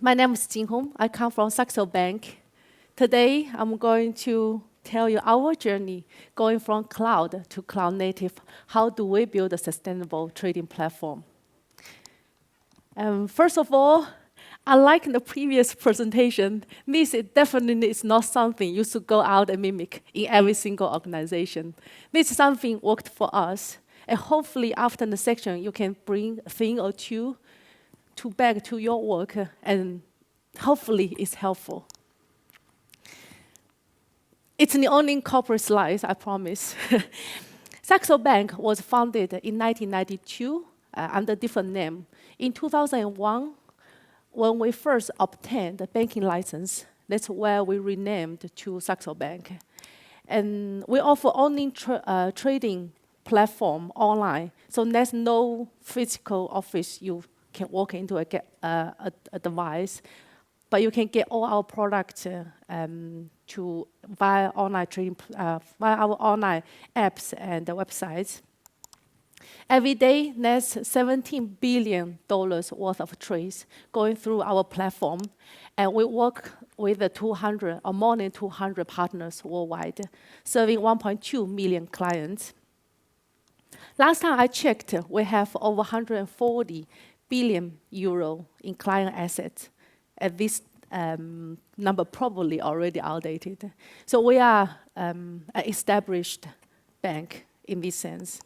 My name is Jinhong. I come from Saxo Bank. Today, I'm going to tell you our journey going from cloud to cloud native. How do we build a sustainable trading platform? First of all, unlike the previous presentation, this definitely is not something you should go out and mimic in every single organization. This is something worked for us. And hopefully, after the section, you can bring a thing or two back to your work, and hopefully it's helpful. It's the only corporate slides, I promise. Saxo Bank was founded in 1992 under a different name. In 2001, when we first obtained the banking license, that's where we renamed to Saxo Bank. And we offer only trading platform online, so there's no physical office you can walk into and get a device, but you can get all our products via online trading, via our online apps and the websites. Every day, there's $17 billion worth of trades going through our platform, and we work with 200 or more than 200 partners worldwide, serving 1.2 million clients. Last time I checked, we have over 140 billion euro in client assets. And this number probably already outdated. So we are an established bank in this sense.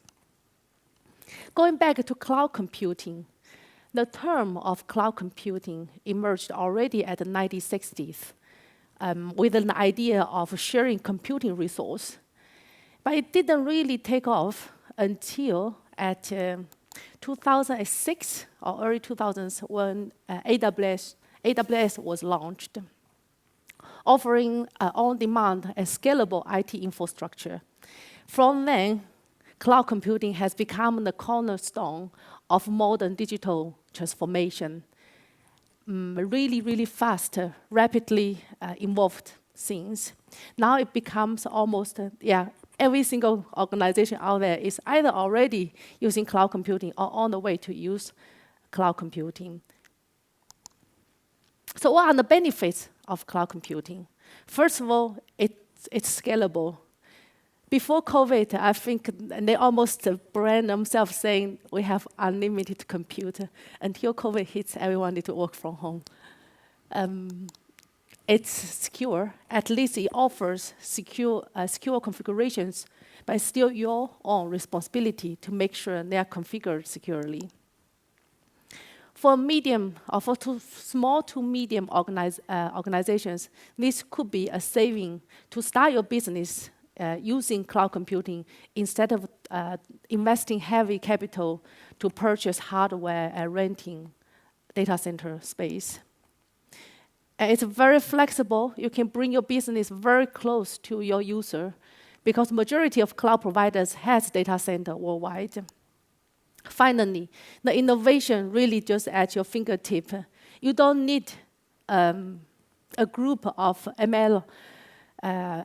Going back to cloud computing, the term of cloud computing emerged already at the 1960s with an idea of sharing computing resource. But it didn't really take off until at 2006 or early 2000s when AWS was launched, offering on-demand and scalable IT infrastructure. From then, cloud computing has become the cornerstone of modern digital transformation. Really, really fast, rapidly involved things. Now it becomes almost, every single organization out there is either already using cloud computing or on the way to use cloud computing. So what are the benefits of cloud computing? First of all, it's scalable. Before COVID, I think they almost brand themselves saying we have unlimited compute. Until COVID hits, everyone needs to work from home. It's secure. At least it offers secure configurations, but it's still your own responsibility to make sure they are configured securely. For medium or for small to medium organizations, this could be a saving to start your business using cloud computing instead of investing heavy capital to purchase hardware and renting data center space. It's very flexible. You can bring your business very close to your user because majority of cloud providers has data center worldwide. Finally, the innovation really just at your fingertip. You don't need a group of ML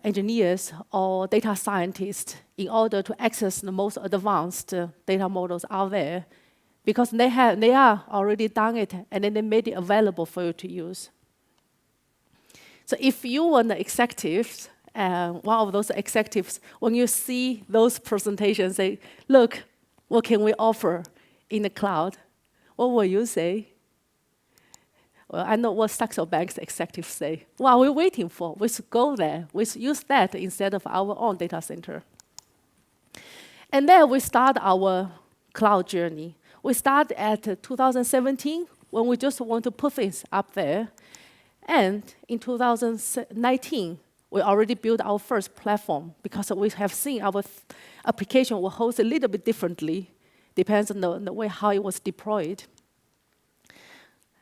engineers or data scientists in order to access the most advanced data models out there because they are already done it and then they made it available for you to use. So if you were the executives, one of those executives, when you see those presentations, say, look, what can we offer in the cloud? What will you say? Well, I know what Saxo Bank's executives say. What are we waiting for? We should go there. We should use that instead of our own data center. And then we start our cloud journey. We start at 2017 when we just want to put things up there. And in 2019, we already built our first platform because we have seen our application will host a little bit differently, depends on the way how it was deployed.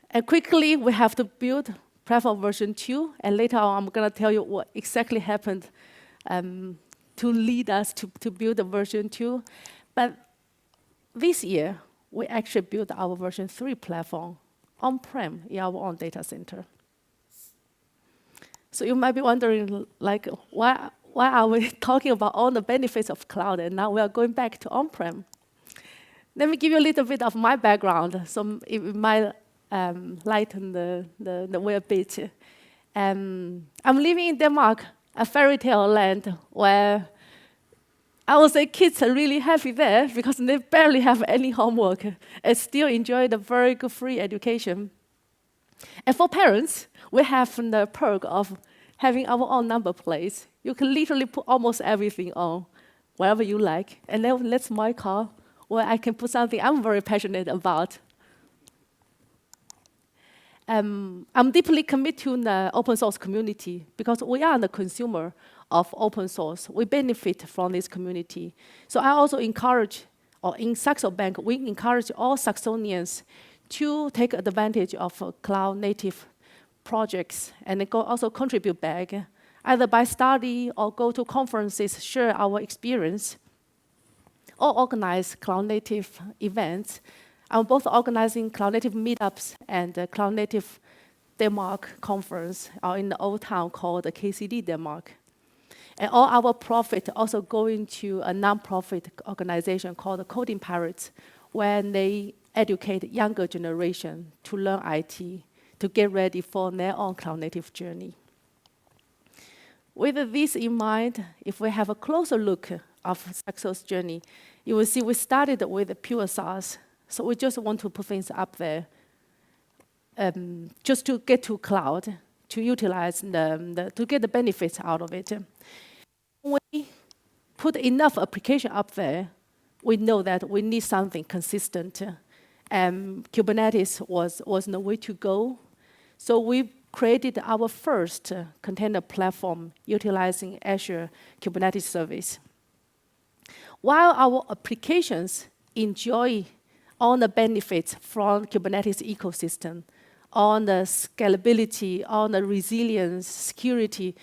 And quickly, we have to build platform version 2, and later on, I'm going to tell you what exactly happened to lead us to build the version 2. But this year, we actually built our version 3 platform on-prem in our own data center. So you might be wondering, like, why are we talking about all the benefits of cloud and now we are going back to on-prem? Let me give you a little bit of my background. So it might lighten the way a bit. I'm living in Denmark, a fairy tale land where I would say kids are really happy there because they barely have any homework and still enjoy the very good free education. And for parents, we have the perk of having our own number plates. You can literally put almost everything on, wherever you like. And then that's my car, where I can put something I'm very passionate about. I'm deeply committed to the open source community because we are the consumer of open source. We benefit from this community. So I also encourage, or in Saxo Bank, we encourage all Saxonians to take advantage of cloud-native projects and also contribute back, either by study or go to conferences, share our experience, or organize cloud-native events. I'm both organizing cloud-native meetups and the cloud-native Denmark conference in the old town called the KCD Denmark. And all our profit also going to a non-profit organization called the Coding Pirates, where they educate younger generation to learn IT, to get ready for their own cloud-native journey. With this in mind, if we have a closer look of Saxo's journey, you will see we started with pure SaaS. So we just want to put things up there just to get to cloud, to utilize to get the benefits out of it. When we put enough application up there, we know that we need something consistent. Kubernetes was the way to go. So we created our first container platform utilizing Azure Kubernetes service. While our applications enjoy all the benefits from Kubernetes ecosystem, on the scalability, on the resilience, security,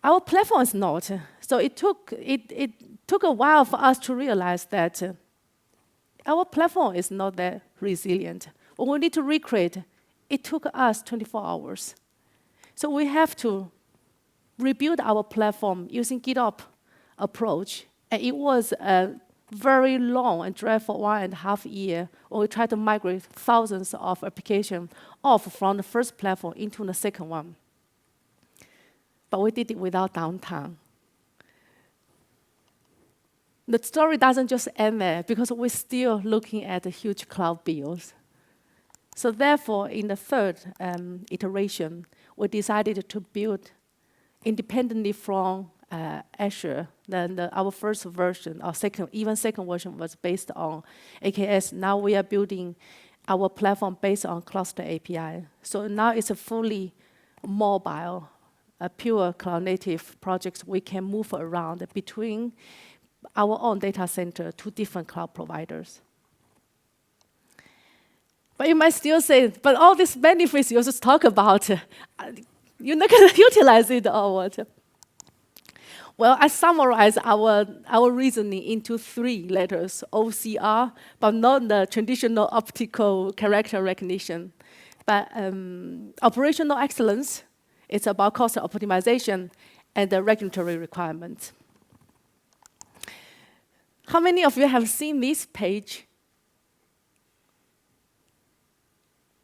our platform is not. So it took a while for us to realize that our platform is not that resilient. When we need to recreate, it took us 24 hours. So we have to rebuild our platform using GitOps approach. And it was a very long and dreadful 1.5 years when we tried to migrate thousands of applications off from the first platform into the second one. But we did it without downtime. The story doesn't just end there because we're still looking at the huge cloud bills. So therefore, in the third iteration, we decided to build independently from Azure. Then our first version, or second version was based on AKS. Now we are building our platform based on Cluster API. So now it's a fully mobile, a pure cloud-native project. We can move around between our own data center to different cloud providers. But you might still say, but all these benefits you just talk about, you're not going to utilize it or what? Well, I summarize our reasoning into 3 letters, OCR, but not the traditional optical character recognition. But operational excellence, it's about cost optimization and the regulatory requirements. How many of you have seen this page?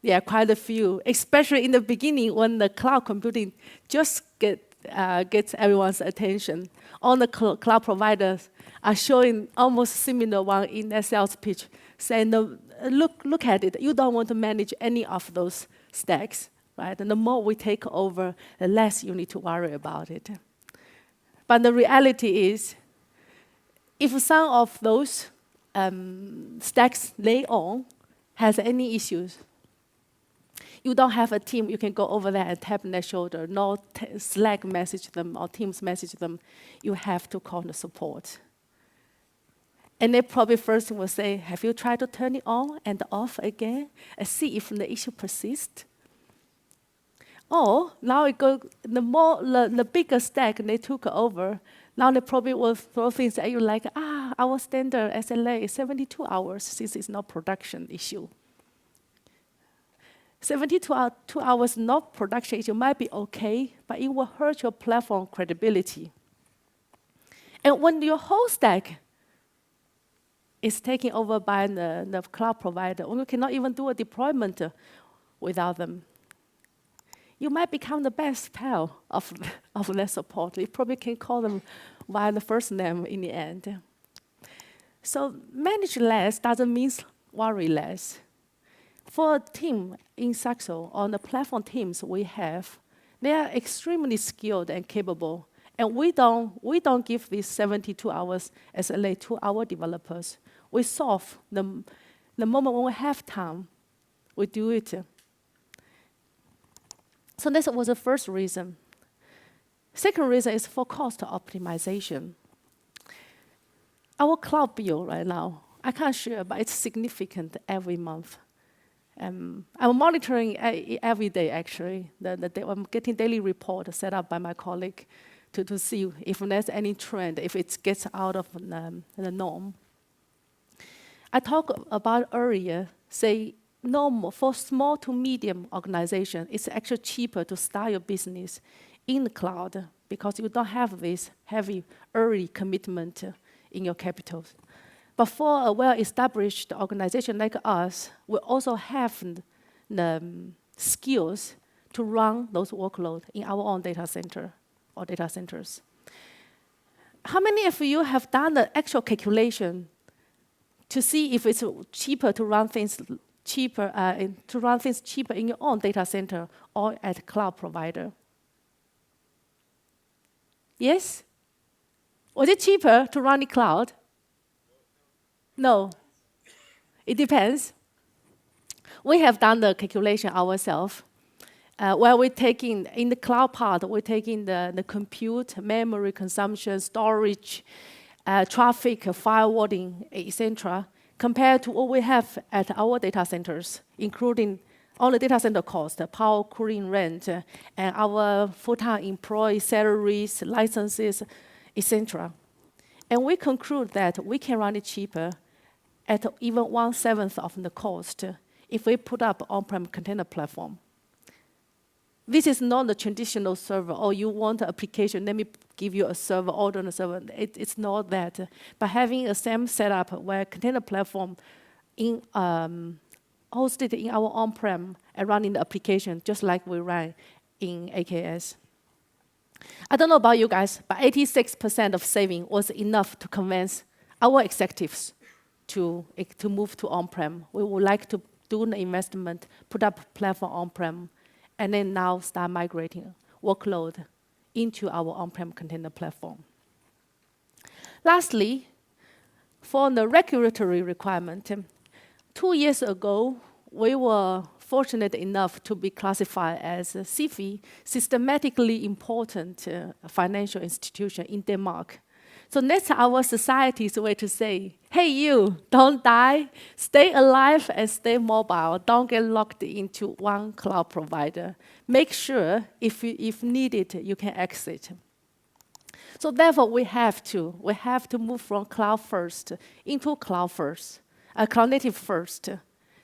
Yeah, quite a few, especially in the beginning when the cloud computing just gets everyone's attention. All the cloud providers are showing almost similar one in their sales pitch, saying, look at it, you don't want to manage any of those stacks, right? And the more we take over, the less you need to worry about it. But the reality is, if some of those stacks lay on has any issues, you don't have a team, you can go over there and tap on their shoulder, no Slack message them or Teams message them. You have to call the support. And they probably first will say, have you tried to turn it on and off again and see if the issue persists? Or now it go, the bigger stack they took over, now they probably will throw things at you like, our standard SLA is 72 hours since it's not production issue. 72 hours not production issue might be okay, but it will hurt your platform credibility. And when your whole stack is taken over by the cloud provider. We cannot even do a deployment without them. You might become the best pal of their support. You probably can call them by the first name in the end. So manage less doesn't mean worry less. For a team in Saxo, on the platform teams we have, they are extremely skilled and capable. And we don't give these 72 hours SLA to our developers. We solve the moment when we have time, we do it. So that was the first reason. Second reason is for cost optimization. Our cloud bill right now, I can't share, but it's significant every month. I'm monitoring every day, actually. I'm getting daily report set up by my colleague to see if there's any trend, if it gets out of the norm. I talked about earlier, say, normal for small to medium organization, it's actually cheaper to start your business in the cloud because you don't have this heavy early commitment in your capital. But for a well-established organization like us, we also have the skills to run those workloads in our own data center or data centers. How many of you have done the actual calculation to see if it's cheaper to run things cheaper in your own data center or at a cloud provider? Yes? Was it cheaper to run in cloud? No. It depends. We have done the calculation ourselves. Where we're taking, in the cloud part, we're taking the compute, memory consumption, storage, traffic, firewalling, etc., compared to what we have at our data centers, including all the data center costs, the power, cooling, rent, and our full-time employee salaries, licenses, etc. And we conclude that we can run it cheaper at even 1/7 of the cost if we put up on-prem container platform. This is not the traditional server, or you want an application, let me give you a server, order on a server. It's not that. But having a same setup where container platform hosted in our on-prem and running the application just like we run in AKS. I don't know about you guys, but 86% of saving was enough to convince our executives to move to on-prem. We would like to do the investment, put up platform on-prem, and then now start migrating workload into our on-prem container platform. Lastly, for the regulatory requirement, 2 years ago, we were fortunate enough to be classified as a SIFI, systematically important financial institution in Denmark. So that's our society's way to say, hey you, don't die, stay alive and stay mobile. Don't get locked into one cloud provider. Make sure if needed, you can exit. So therefore we have to move from cloud first into cloud first, cloud native first,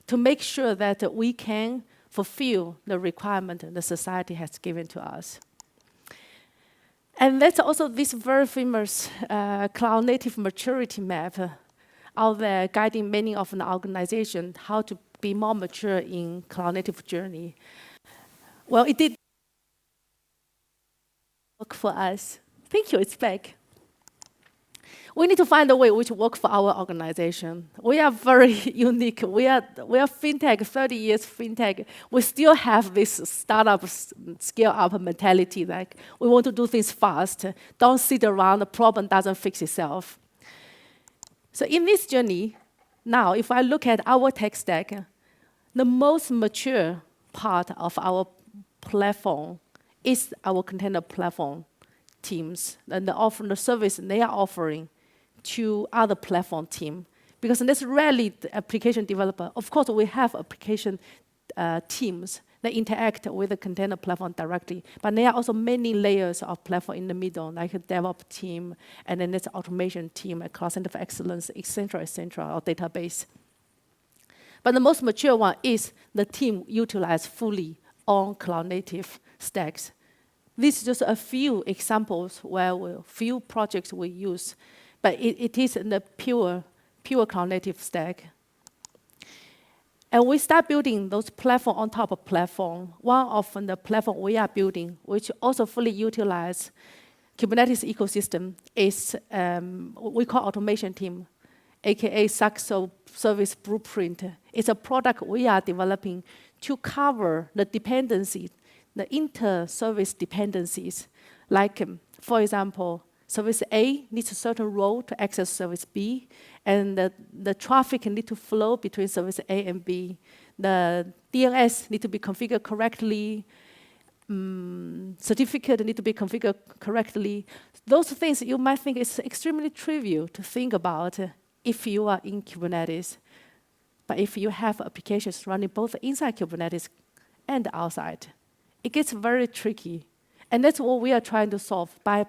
to make sure that we can fulfill the requirement the society has given to us. And that's also this very famous cloud native maturity map out there guiding many of the organizations how to be more mature in cloud native journey. Well, it did work for us. Thank you, it's back. We need to find a way which works for our organization. We are very unique. We are fintech, 30 years fintech. We still have this startup, scale-up mentality, like we want to do things fast. Don't sit around, the problem doesn't fix itself. So in this journey, now, if I look at our tech stack, the most mature part of our platform is our container platform teams and the service they are offering to other platform team. Because that's rarely the application developer. Of course, we have application teams that interact with the container platform directly. But there are also many layers of platform in the middle, like a DevOps team, and then there's automation team, a cloud center of excellence, et cetera, or database. But the most mature one is the team utilized fully on cloud native stacks. This is just a few examples where few projects we use, but it is the pure pure cloud native stack. And we start building those platform on top of platform. One of the platform we are building, which also fully utilize Kubernetes ecosystem, is we call automation team, aka Saxo Service Blueprint. It's a product we are developing to cover the dependency, the inter-service dependencies. Like, for example, service A needs a certain role to access service B, and the traffic need to flow between service A and B. The DNS need to be configured correctly. Certificate need to be configured correctly. Those things you might think is extremely trivial to think about if you are in Kubernetes. But if you have applications running both inside Kubernetes and outside, it gets very tricky. And that's what we are trying to solve by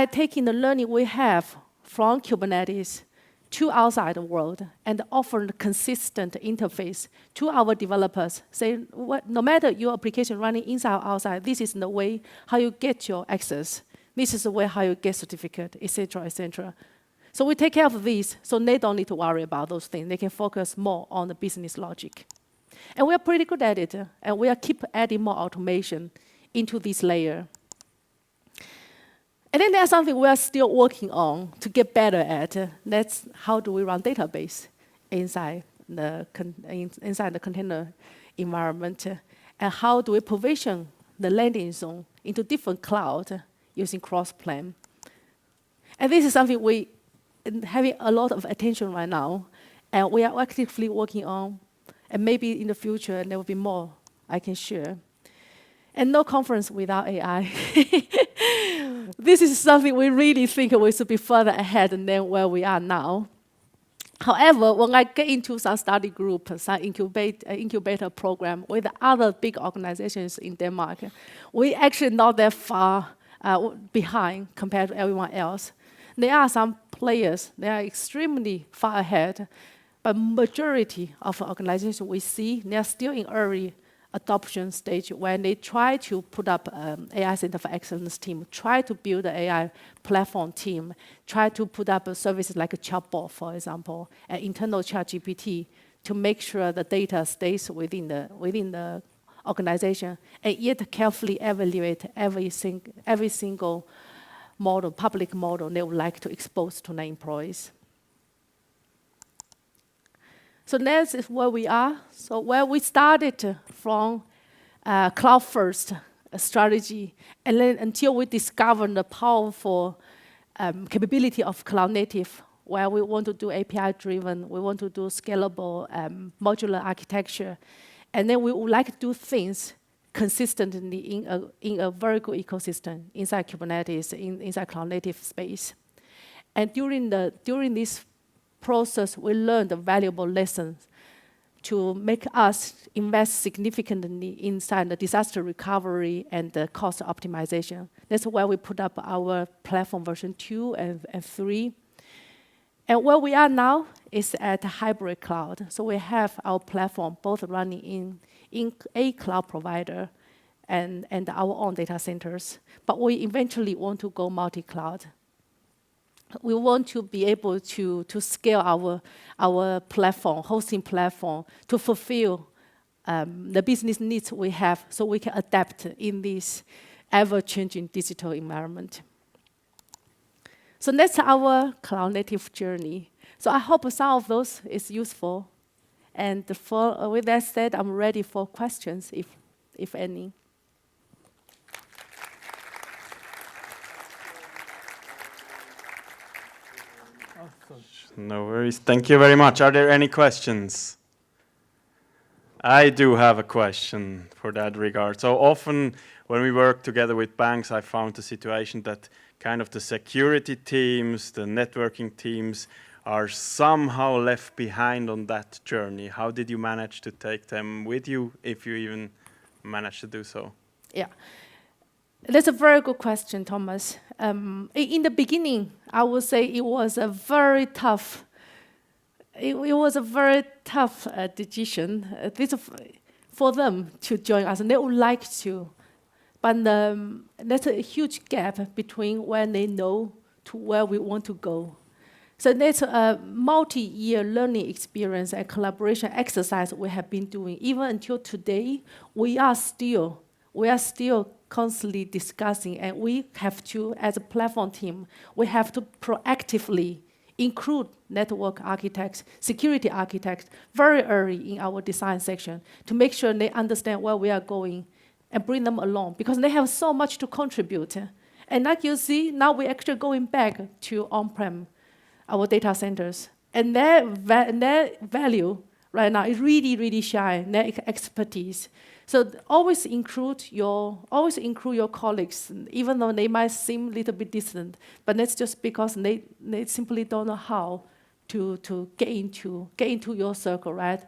taking the learning we have from Kubernetes to outside the world and offer a consistent interface to our developers. Say, no matter your application running inside or outside, this is the way how you get your access. This is the way how you get certificate, etc., etc. So we take care of these, so they don't need to worry about those things. They can focus more on the business logic. And we are pretty good at it, and we are keep adding more automation into this layer. And then there's something we are still working on to get better at. That's how do we run database inside the container environment, and how do we provision the landing zone into different clouds using cross-plane. And this is something we having a lot of attention right now, and we are actively working on, and maybe in the future there will be more I can share. And no conference without AI. This is something we really think we should be further ahead than where we are now. However, when I get into some study group, some incubator program with other big organizations in Denmark, we actually not that far behind compared to everyone else. There are some players, they are extremely far ahead, but majority of organizations we see, they are still in early adoption stage when they try to put up AI Center for Excellence team, try to build an AI platform team, try to put up services like a chatbot, for example, an internal chat GPT to make sure the data stays within the organization, and yet carefully evaluate every single model, public model they would like to expose to their employees. So that is where we are. So where we started from cloud first strategy, and then until we discovered the powerful capability of cloud native, where we want to do API driven, we want to do scalable modular architecture, and then we would like to do things consistently in a very good ecosystem inside Kubernetes, inside cloud native space. And during this process, we learned valuable lessons to make us invest significantly inside the disaster recovery and the cost optimization. That's why we put up our platform version 2 and 3. And where we are now is at a hybrid cloud. So we have our platform both running in a cloud provider and our own data centers. But we eventually want to go multi-cloud. We want to be able to scale our platform, hosting platform, to fulfill the business needs we have so we can adapt in this ever-changing digital environment. So that's our cloud-native journey. So I hope some of those is useful. And with that said, I'm ready for questions, if any. No worries. Thank you very much. Are there any questions? I do have a question for that regard. So often when we work together with banks, I found the situation that kind of the security teams, the networking teams are somehow left behind on that journey. How did you manage to take them with you, if you even managed to do so? Yeah. That's a very good question, Thomas. In the beginning, I would say it was a very tough. It was a very tough decision for them to join us, and they would like to, but there's a huge gap between when they know to where we want to go. So that's a multi-year learning experience and collaboration exercise we have been doing. Even until today, we are still constantly discussing, and we have to, as a platform team, we have to proactively include network architects, security architects, very early in our design section to make sure they understand where we are going and bring them along, because they have so much to contribute. And like you see, now we're actually going back to on-prem, our data centers. And their value right now is really, really shine, their expertise. So always include your colleagues, even though they might seem a little bit distant, but that's just because they simply don't know how to get into your circle, right?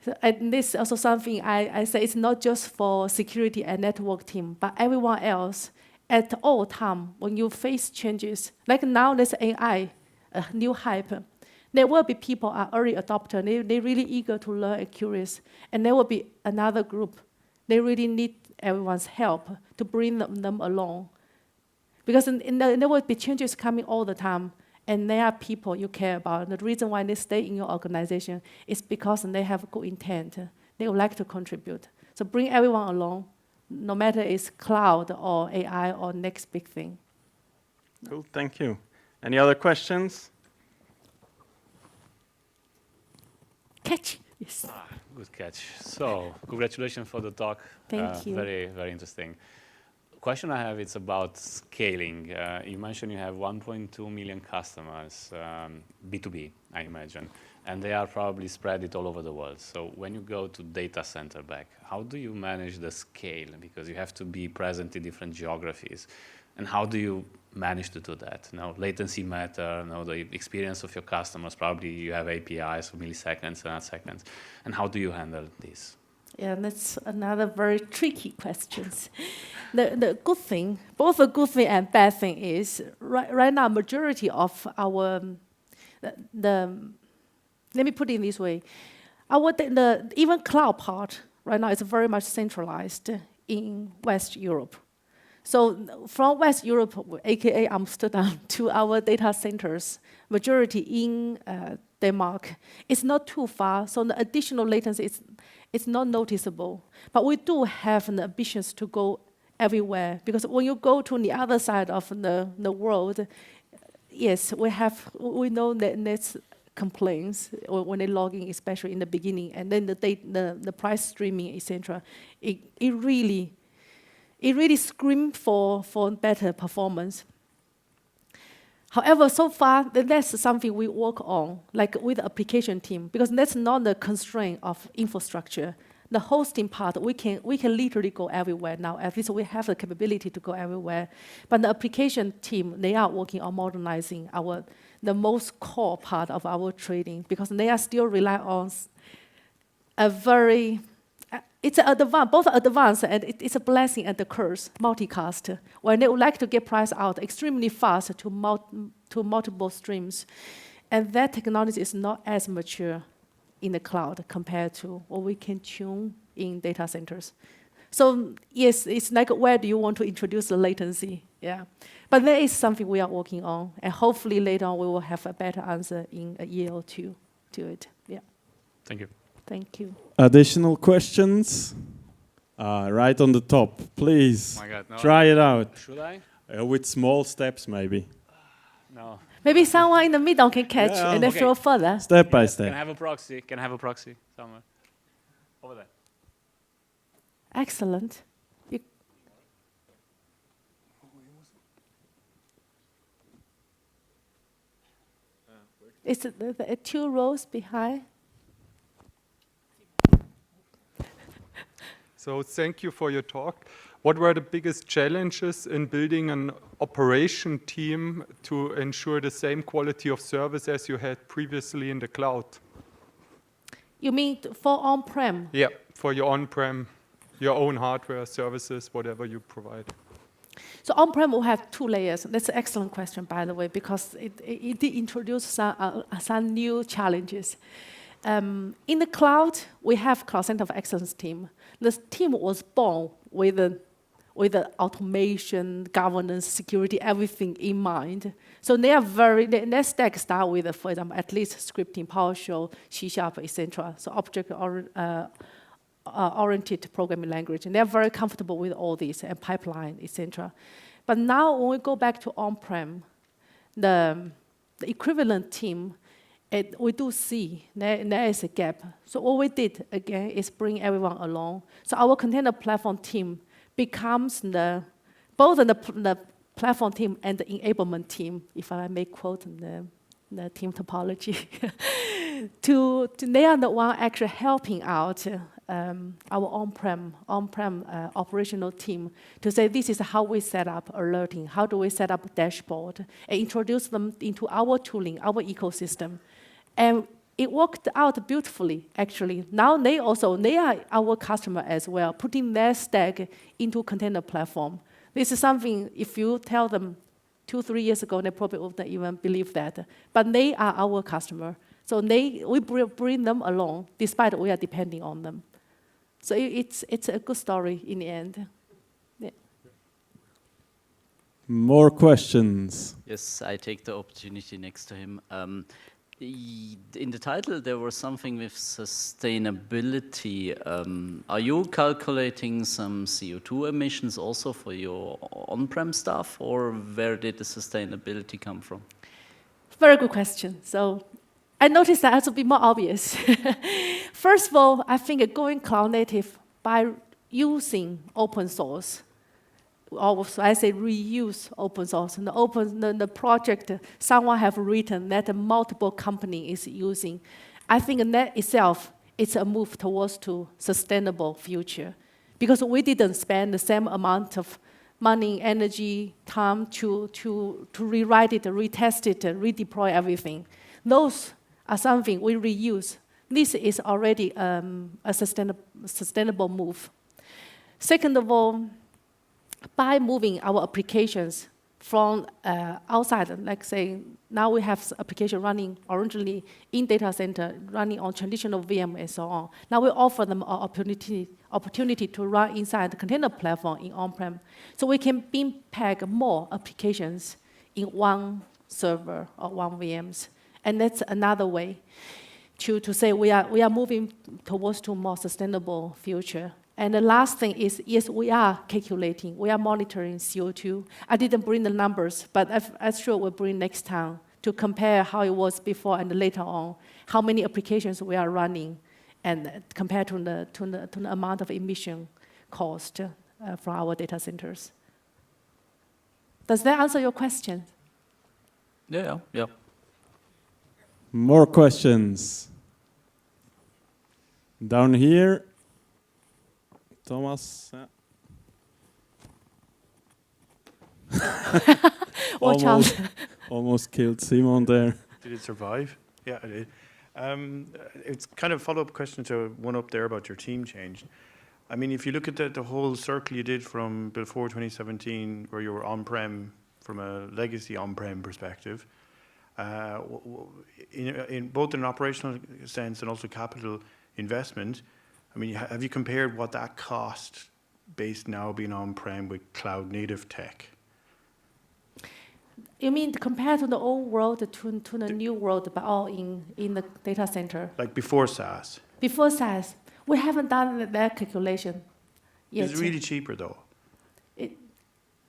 So, and this is also something I say it's not just for security and network team, but everyone else. At all time, when you face changes, like now there's AI, a new hype, there will be people are early adopter. They're really eager to learn and curious. And there will be another group. They really need everyone's help to bring them along. Because there will be changes coming all the time. And there are people you care about. The reason why they stay in your organization is because they have good intent. They would like to contribute. So bring everyone along, no matter it's cloud or AI or next big thing. Cool, thank you. Any other questions? Catch. Yes. Good catch. So, congratulations for the talk. Thank you. Very, very interesting. Question I have is about scaling. You mentioned you have 1.2 million customers, B2B, I imagine, and they are probably spread it all over the world. So when you go to data center back, how do you manage the scale? Because you have to be present in different geographies. And how do you manage to do that? Now, latency matter, the experience of your customers, probably you have APIs for milliseconds and seconds. And how do you handle this? Yeah, that's another very tricky question. The good thing, both a good thing and bad thing is, right now, majority of our, let me put it this way, even cloud part right now is very much centralized in West Europe. So from West Europe, aka Amsterdam, to our data centers, majority in Denmark, it's not too far, so the additional latency it's not noticeable. But we do have the ambitions to go everywhere, because when you go to the other side of the world, yes, we know that there's complaints when they log in, especially in the beginning, and then the price streaming, etc. It really screams for better performance. However, so far, that's something we work on, like with the application team, because that's not the constraint of infrastructure. The hosting part, we can literally go everywhere now. At least we have the capability to go everywhere. But the application team, they are working on modernizing the most core part of our trading, because they are still relying on a very it's both advanced and it's a blessing and a curse, multicast, where they would like to get price out extremely fast to multiple streams. And that technology is not as mature in the cloud compared to what we can tune in data centers. So yes, it's like, where do you want to introduce the latency? Yeah, but there is something we are working on, and hopefully later on we will have a better answer in a year or two to it. Yeah. Thank you. Thank you. Additional questions? Right on the top, please. Oh my God, no. Try it out. Should I? With small steps, maybe. No. Maybe someone in the middle can catch and then throw further. Step by step. Can I have a proxy? Can I have a proxy somewhere? Over there. Excellent. It's the 2 rows behind. So thank you for your talk. What were the biggest challenges in building an operation team to ensure the same quality of service as you had previously in the cloud? You mean for on-prem? Yeah, for your on-prem, your own hardware, services, whatever you provide. So on-prem will have 2 layers. That's an excellent question, by the way, because it did introduce some new challenges. In the cloud, we have Cloud Center of Excellence team. This team was born with with the automation, governance, security, everything in mind. So they are their stack start with, for example, at least scripting, PowerShell, C#, etc. So object-oriented programming language, and they're very comfortable with all this and pipeline, etc. But now when we go back to on-prem, the equivalent team, we do see there is a gap. So what we did, again, is bring everyone along. So our container platform team becomes both the platform team and the enablement team, if I may quote the team topology. They are the one actually helping out our on-prem operational team to say this is how we set up alerting, how do we set up dashboard, and introduce them into our tooling, our ecosystem. And it worked out beautifully, actually. Now they are our customer as well, putting their stack into container platform. This is something, if you tell them 2-3 years ago, they probably wouldn't even believe that. But they are our customer. So we bring them along, despite we are depending on them. So it's a good story in the end. Yeah. More questions? Yes, I take the opportunity next to him. In the title, there was something with sustainability. Are you calculating some CO2 emissions also for your on-prem stuff, or where did the sustainability come from? Very good question. So I noticed that has to be more obvious. First of all, I think going cloud native by using open source, or I say reuse open source, and the project someone have written that multiple company is using. I think that itself is a move towards to sustainable future, because we didn't spend the same amount of money, energy, time to rewrite it, retest it, redeploy everything. Those are something we reuse. This is already a sustainable move. Second of all, by moving our applications from outside, like say, now we have application running originally in data center, running on traditional VM and so on. Now we offer them an opportunity to run inside the container platform in on-prem. So we can pack more applications in one server or one VMs. And that's another way to say we are moving towards to a more sustainable future. And the last thing is, yes, we are calculating, we are monitoring CO2. I didn't bring the numbers, but I'm sure we'll bring next time to compare how it was before and later on, how many applications we are running, and compared to the amount of emission cost from our data centers. Does that answer your question? Yeah. More questions? Down here. Thomas. Watch out. Almost killed Simon there. Did it survive? Yeah, it did. It's kind of a follow-up question to one up there about your team change. I mean, if you look at the whole circle you did from before 2017, where you were on-prem from a legacy on-prem perspective, in both an operational sense and also capital investment, I mean, have you compared what that cost based now being on-prem with cloud-native tech? You mean compared to the old world to the new world, but all in the data center? Like before SaaS? Before SaaS. We haven't done that calculation yet. Is it really cheaper, though?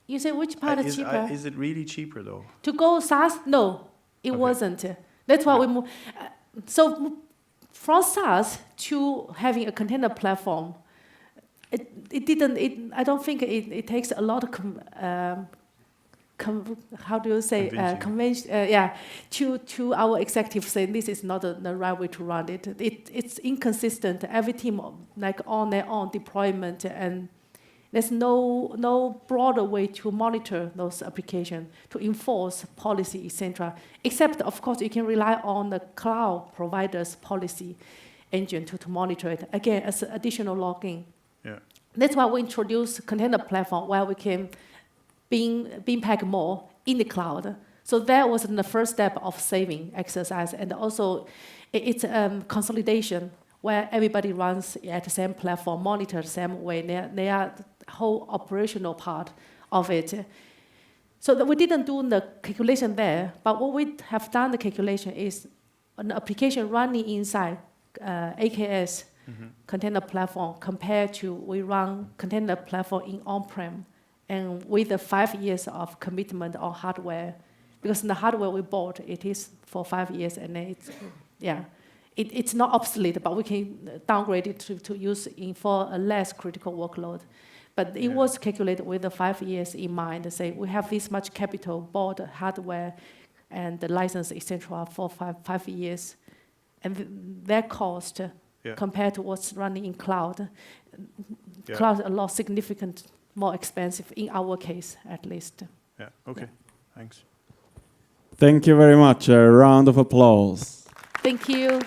You say which part is cheaper? Is it really cheaper, though? To go SaaS? No, it wasn't. That's why we moved. So from SaaS to having a container platform, it didn't. I don't think it takes a lot of how do you say convention? To our executives saying this is not the right way to run it. It's inconsistent. Every team like on their own deployment, and there's no broader way to monitor those applications, to enforce policy, etc. Except, of course, you can rely on the cloud provider's policy engine to monitor it. Again, as additional logging. Yeah. That's why we introduced container platform where we can being packed more in the cloud. So that was the first step of saving exercise, and also it's consolidation where everybody runs at the same platform, monitor the same way. They are whole operational part of it. So that we didn't do the calculation there, but what we have done the calculation is an application running inside AKS container platform compared to we run container platform in on-prem, and with the 5 years of commitment on hardware, because the hardware we bought, it is for 5 years, and it's not obsolete, but we can downgrade it to use in for a less critical workload. But it was calculated with the 5 years in mind to say we have this much capital, bought hardware and the license, etc., for five years. And that cost compared to what's running in cloud, cloud a lot significant more expensive in our case, at least. Yeah, okay, thanks. Thank you very much. A round of applause. Thank you.